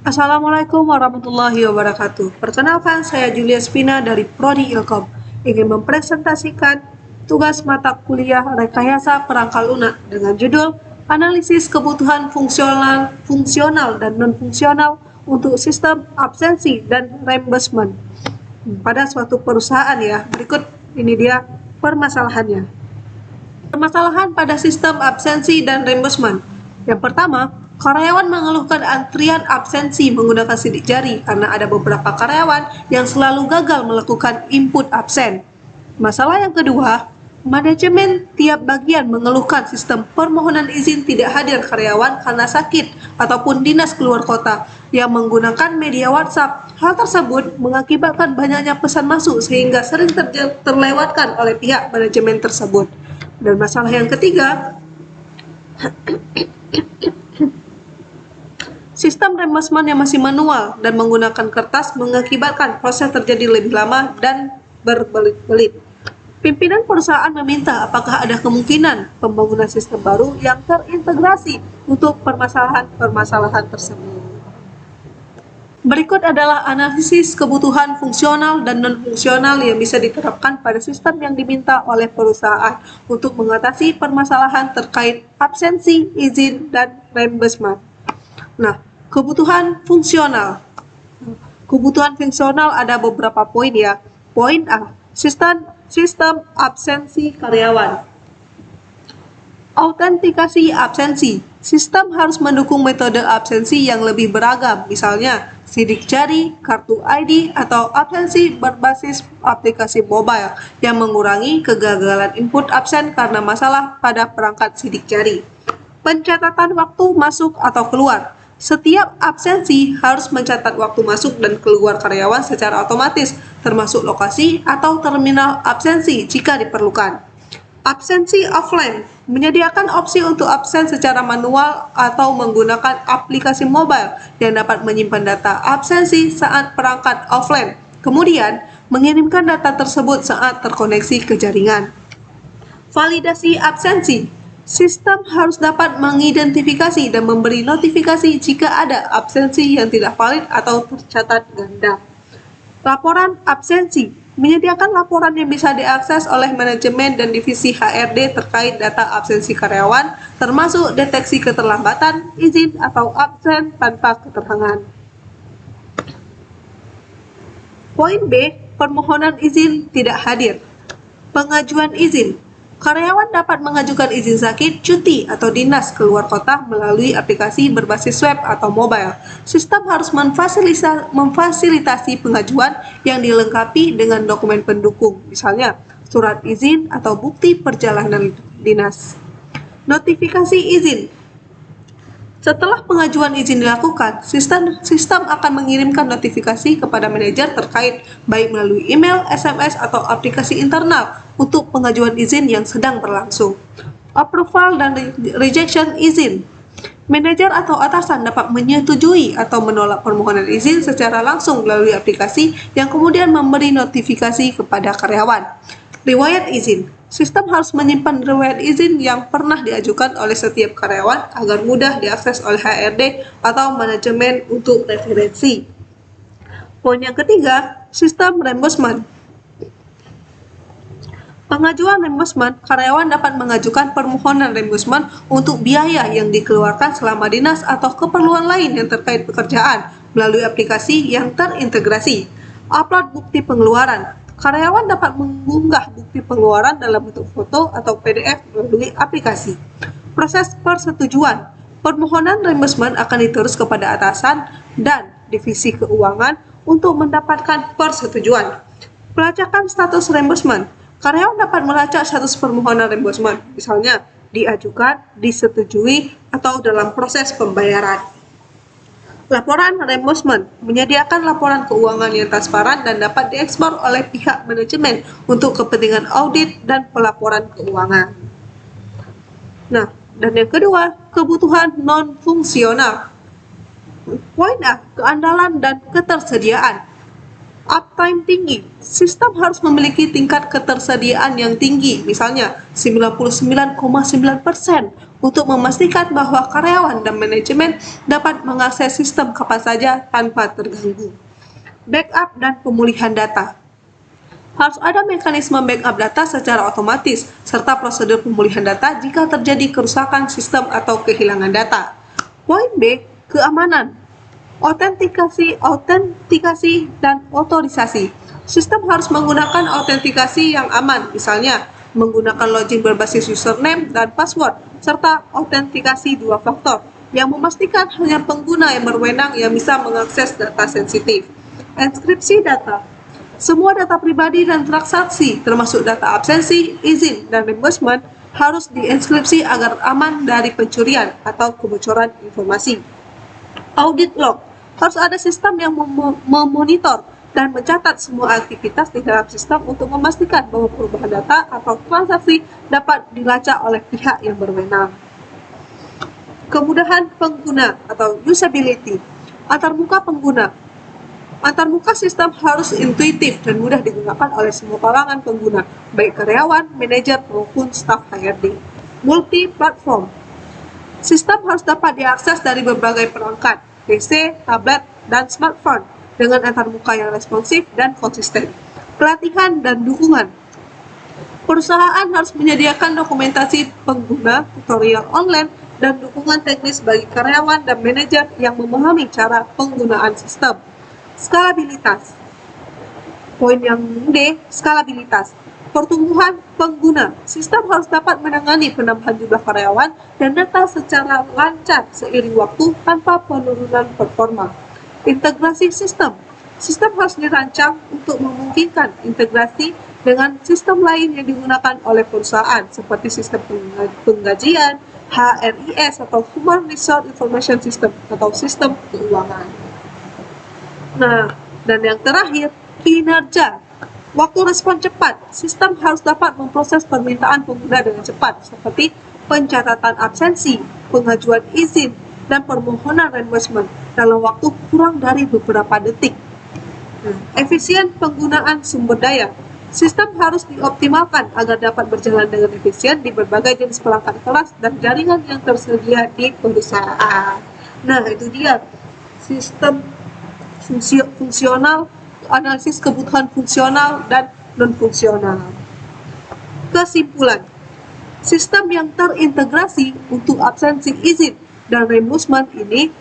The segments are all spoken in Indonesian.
Assalamualaikum warahmatullahi wabarakatuh. Perkenalkan, saya Julia Spina dari Prodi Ilkom. Ingin mempresentasikan tugas mata kuliah Rekayasa Perangkal Lunak dengan judul Analisis Kebutuhan Fungsional dan Non-Fungsional untuk Sistem Absensi dan Reimbursement pada suatu perusahaan ya. Berikut ini dia permasalahannya. Permasalahan pada sistem absensi dan reimbursement. Yang pertama, karyawan mengeluhkan antrian absensi menggunakan sidik jari karena ada beberapa karyawan yang selalu gagal melakukan input absen. Masalah yang kedua, manajemen tiap bagian mengeluhkan sistem permohonan izin tidak hadir karyawan karena sakit ataupun dinas keluar kota yang menggunakan media WhatsApp. Hal tersebut mengakibatkan banyaknya pesan masuk sehingga sering terlewatkan oleh pihak manajemen tersebut. Dan masalah yang ketiga, sistem reimbursement yang masih manual dan menggunakan kertas mengakibatkan proses terjadi lebih lama dan berbelit-belit. Pimpinan perusahaan meminta apakah ada kemungkinan pembangunan sistem baru yang terintegrasi untuk permasalahan-permasalahan tersebut. Berikut adalah analisis kebutuhan fungsional dan non-fungsional yang bisa diterapkan pada sistem yang diminta oleh perusahaan untuk mengatasi permasalahan terkait absensi, izin, dan reimbursement. Nah, kebutuhan fungsional. Kebutuhan fungsional ada beberapa poin ya. Poin A, sistem absensi karyawan. Autentikasi absensi. Sistem harus mendukung metode absensi yang lebih beragam, misalnya sidik jari, kartu ID, atau absensi berbasis aplikasi mobile yang mengurangi kegagalan input absen karena masalah pada perangkat sidik jari. Pencatatan waktu masuk atau keluar. Setiap absensi harus mencatat waktu masuk dan keluar karyawan secara otomatis, termasuk lokasi atau terminal absensi jika diperlukan. Absensi offline, menyediakan opsi untuk absen secara manual atau menggunakan aplikasi mobile yang dapat menyimpan data absensi saat perangkat offline, kemudian mengirimkan data tersebut saat terkoneksi ke jaringan. Validasi absensi, sistem harus dapat mengidentifikasi dan memberi notifikasi jika ada absensi yang tidak valid atau tercatat ganda. Laporan absensi, menyediakan laporan yang bisa diakses oleh manajemen dan divisi HRD terkait data absensi karyawan, termasuk deteksi keterlambatan, izin, atau absen tanpa keterangan. Poin B, permohonan izin tidak hadir. Pengajuan izin. Karyawan dapat mengajukan izin sakit, cuti, atau dinas keluar kota melalui aplikasi berbasis web atau mobile. Sistem harus memfasilitasi pengajuan yang dilengkapi dengan dokumen pendukung, misalnya surat izin atau bukti perjalanan dinas. Notifikasi izin. Setelah pengajuan izin dilakukan, sistem akan mengirimkan notifikasi kepada manajer terkait, baik melalui email, SMS, atau aplikasi internal untuk pengajuan izin yang sedang berlangsung. Approval dan rejection izin. Manajer atau atasan dapat menyetujui atau menolak permohonan izin secara langsung melalui aplikasi yang kemudian memberi notifikasi kepada karyawan. Riwayat izin. Sistem harus menyimpan riwayat izin yang pernah diajukan oleh setiap karyawan agar mudah diakses oleh HRD atau manajemen untuk referensi. Poin yang ketiga, sistem reimbursement. Pengajuan reimbursement, karyawan dapat mengajukan permohonan reimbursement untuk biaya yang dikeluarkan selama dinas atau keperluan lain yang terkait pekerjaan melalui aplikasi yang terintegrasi. Upload bukti pengeluaran. Karyawan dapat mengunggah bukti pengeluaran dalam bentuk foto atau PDF melalui aplikasi. Proses persetujuan. Permohonan reimbursement akan diterus kepada atasan dan divisi keuangan untuk mendapatkan persetujuan. Pelacakan status reimbursement. Karyawan dapat melacak status permohonan reimbursement, misalnya diajukan, disetujui, atau dalam proses pembayaran. Laporan reimbursement, menyediakan laporan keuangan yang transparan dan dapat diekspor oleh pihak manajemen untuk kepentingan audit dan pelaporan keuangan. Nah, dan yang kedua, kebutuhan non-fungsional. Poin A, keandalan dan ketersediaan. Uptime tinggi, sistem harus memiliki tingkat ketersediaan yang tinggi, misalnya 99,9%, untuk memastikan bahwa karyawan dan manajemen dapat mengakses sistem kapan saja tanpa terganggu. Backup dan pemulihan data. Harus ada mekanisme backup data secara otomatis, serta prosedur pemulihan data jika terjadi kerusakan sistem atau kehilangan data. Poin B, keamanan. Autentikasi, dan otorisasi. Sistem harus menggunakan autentikasi yang aman, misalnya menggunakan login berbasis username dan password, serta autentikasi dua faktor, yang memastikan hanya pengguna yang berwenang yang bisa mengakses data sensitif. Enkripsi data. Semua data pribadi dan transaksi, termasuk data absensi, izin, dan reimbursement, harus dienkripsi agar aman dari pencurian atau kebocoran informasi. Audit log. Harus ada sistem yang memonitor dan mencatat semua aktivitas di dalam sistem untuk memastikan bahwa perubahan data atau transaksi dapat dilacak oleh pihak yang berwenang. Kemudahan pengguna atau usability. Antarmuka pengguna. Antarmuka sistem harus intuitif dan mudah digunakan oleh semua kalangan pengguna, baik karyawan, manajer, maupun staf HRD. Multi-platform. Sistem harus dapat diakses dari berbagai perangkat, PC, tablet, dan smartphone, dengan antarmuka yang responsif dan konsisten. Pelatihan dan dukungan. Perusahaan harus menyediakan dokumentasi pengguna, tutorial online, dan dukungan teknis bagi karyawan dan manajer yang memahami cara penggunaan sistem. Skalabilitas. Poin yang D, skalabilitas. Pertumbuhan pengguna. Sistem harus dapat menangani penambahan jumlah karyawan dan data secara lancar seiring waktu tanpa penurunan performa. Integrasi sistem. Sistem harus dirancang untuk memungkinkan integrasi dengan sistem lain yang digunakan oleh perusahaan, seperti sistem penggajian, HRIS atau Human Resource Information System atau sistem keuangan. Nah, dan yang terakhir, kinerja. Waktu respon cepat. Sistem harus dapat memproses permintaan pengguna dengan cepat, seperti pencatatan absensi, pengajuan izin, dan permohonan reimbursement dalam waktu kurang dari beberapa detik. Efisien penggunaan sumber daya. Sistem harus dioptimalkan agar dapat berjalan dengan efisien di berbagai jenis perangkat kelas dan jaringan yang tersedia di perusahaan. Nah, itu dia sistem fungsional, analisis kebutuhan fungsional dan non-fungsional. Kesimpulan, sistem yang terintegrasi untuk absensi izin dan reimbursement ini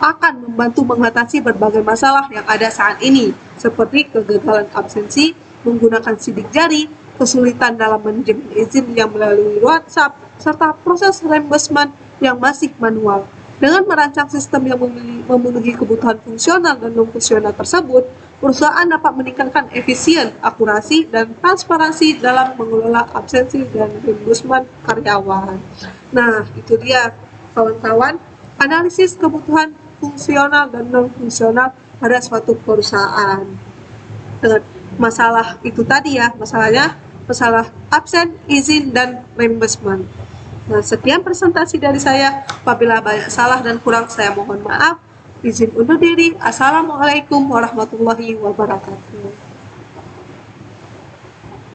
akan membantu mengatasi berbagai masalah yang ada saat ini, seperti kegagalan absensi menggunakan sidik jari, kesulitan dalam manajemen izin yang melalui WhatsApp, serta proses reimbursement yang masih manual. Dengan merancang sistem yang memenuhi kebutuhan fungsional dan non-fungsional tersebut, perusahaan dapat meningkatkan efisien, akurasi, dan transparansi dalam mengelola absensi dan reimbursement karyawan. Nah, itu dia kawan-kawan, analisis kebutuhan fungsional dan non-fungsional pada suatu perusahaan. Dengan masalah itu tadi ya, masalah absen, izin, dan reimbursement. Nah, sekian presentasi dari saya. Apabila banyak salah dan kurang, saya mohon maaf. Izin undur diri. Assalamualaikum warahmatullahi wabarakatuh.